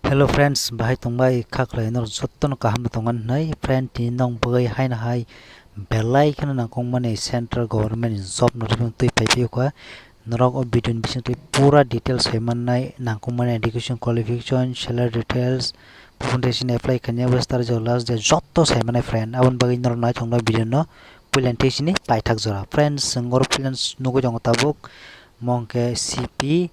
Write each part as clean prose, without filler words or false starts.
Hello friends, bahai tungbai khaklai nor jotton kaham tongan nai friend ti nong bagai hai na hai belai kana na kong mane central government job notification tui pai pi kwa norok o video bising tui pura details hai man nai na kong mane education qualification salary details foundation apply kanya wastar jo last day jotto sai mane friend abon bagai nor na chongna video no pulen tesini pai thak jora friends singor pulen nugo jong tabuk mongke cp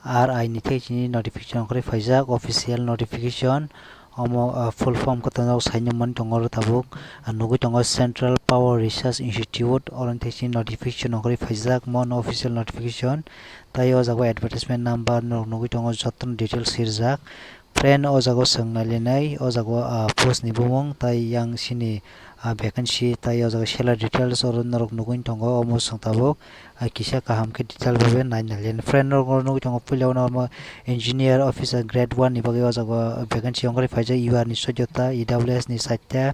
RI ni thechini notification kore faijak official notification omo full form ko tanok sainaman tongor tabuk nugu tongo Central Power Research Institute oron thechini notification kore faijak mon official notification tayo jago advertisement number nugu tongo joton details sirjak friend o jago sangnali nai o jago post ni bumung tai yang sini vacancy tai o jago salary details oron norok nugu tongo omo sangtabuk kisa kaham ke detail babe nainalen friend or nugu tongo pulau no engineer officer grade 1 ni bagi o jago vacancy ongre faija UR ni sojota EWS ni 7ta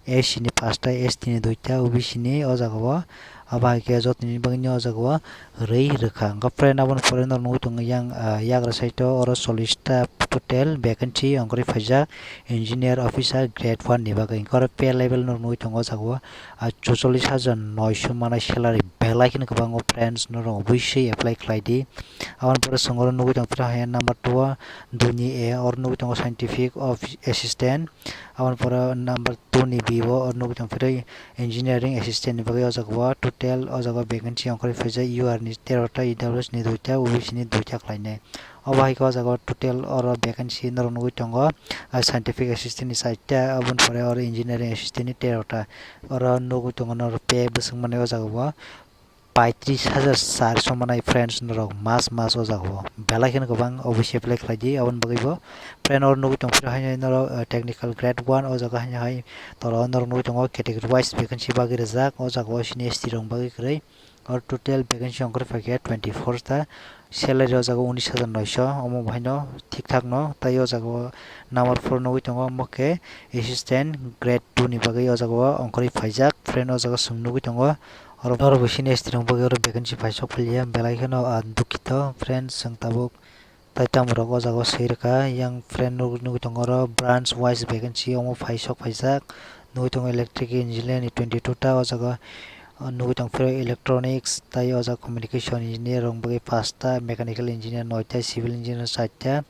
S ni 5ta ST ni 2ta OBC ni o jago aba ke jot ni bagi ni o jago rei rekha ga friend abon foreigner nugu tongo yang yagra saito oro 40ta total vacancy ongre faija engineer officer grade 1 ni bagi kor pay level no nugu tongo jago 44900 mana salary belai kin kabang friends no obviously apply klaidi awan pore songor nugu tongo pra hand number 2 duni a or nugu tongo scientific of assistant awan pore number 2 ni bibo or nugu tongo pra engineering assistant ni bagi o jago total o jago vacancy ongre faija UR ni 13ta EWS ni 2ta OBC ni 2ta klaine obai ko jago total or vacancy no nugu tongo scientific assistant ni 7ta abun pore or engineering assistant ni 13ta or nugu tongo no pay busung mane o jago 35,400 manai friends norok mas o jago belai ken gobang obviously apply khlaidi abon bagibo friend or nugu tong hai norok technical grade 1 o jago hai toro norok nugu tongo category wise vacancy bagi rejak o jago sini ST rong bagi krei or total vacancy ongkor fakir 24 ta salary o jago 19,900 omo bhaino thik thak no tai o jago number 4 nugu tongo moke assistant grade 2 ni bagi o jago ongkori faijak friend o jago sung nugu tongo or busine strong bagi or vacancy faisok phalia belai khano dukito friends sang tabuk tai tamro o jago seirka yang friend nugu tongo branch wise vacancy omo faisok faijak nugu tongo electric engineer ni 22 ta o jago nugu tongo electronics tai o jago communication engineer rong bagi 5 ta mechanical engineer 9 ta civil engineer 7 ta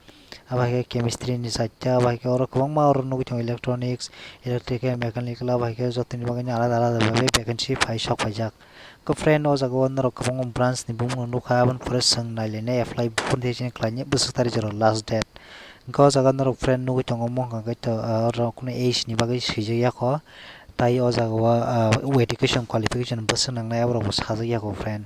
abai chemistry ni 7 ta abai or kwangma or nugu tongo electronics electrical mechanical abai jotini bagi alada babe vacancy faisok faijak ko friend o jago norok kwang branch ni bumung nukha abon pore sang nailene apply bukun thechini klaine busuk tari joro last date go jaga norok friend nugu tongo mongka gaito or kuno age ni bagi sijak yako tai o jago education qualification busuk nangnai abro sajak yako friend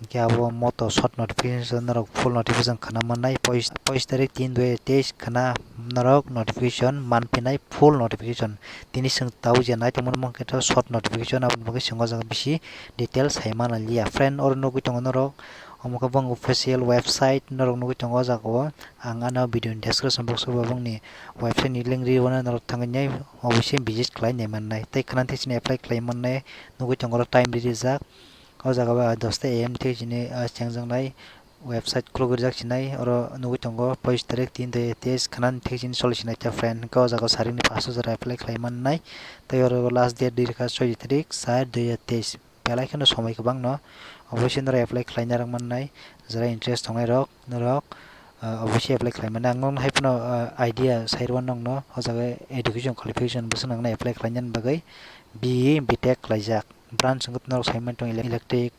ke abo moto short notification norok full notification khana manai post tarik 3/2/23 khana norok notification manpinai full notification tini sing tau janai temon mongke to short notification abon bagi singo jaga bisi details hai manalia friend or nugu tongo norok omoka bang official website norok nugu tongo jago ang ana video description box o bang ni website ni link ri wana norok tangai obviously visit klai nei mannai tai khana thechini apply klai mannai nugu tongo time rijak o jaga 10 am thechini changjangnai website klogirjak sinai oro nugu tongo post tarik 3/23 khanan thechini solution ta friend ko jaga saring ni 5,000 apply klai mannai tai oro last date dirkha 6 tarik 4/2023 belai khano somai kabang no obviously nora apply khlaina rang mannai jara interest thongnai rok norok obviously apply khlai mannai ang haipno idea sairwan nong no o jaga education qualification busung nangnai apply khlainan bagai BE BTech khlaijak branch ngut norok saiman tong electric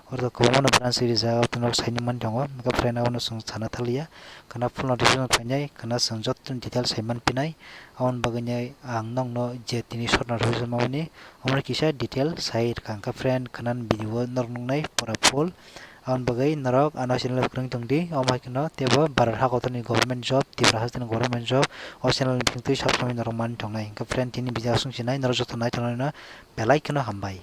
or the common branch series out norok saiman tongo ka friend awon sung sana thalia kana full notification phainai kana sangjot detail saiman pinai awon bagai ang nong no je tini short notification mawni amra kisa detail sai ka friend kanan video norok nai pura full awon bagai norok ana channel krang tongdi amai kno tebo barar hakotoni government job tibra hastin government job o channel pingtui subscribe norok man tongnai ka friend tini video sung sinai norok jotonai tongnai na belai kno hambai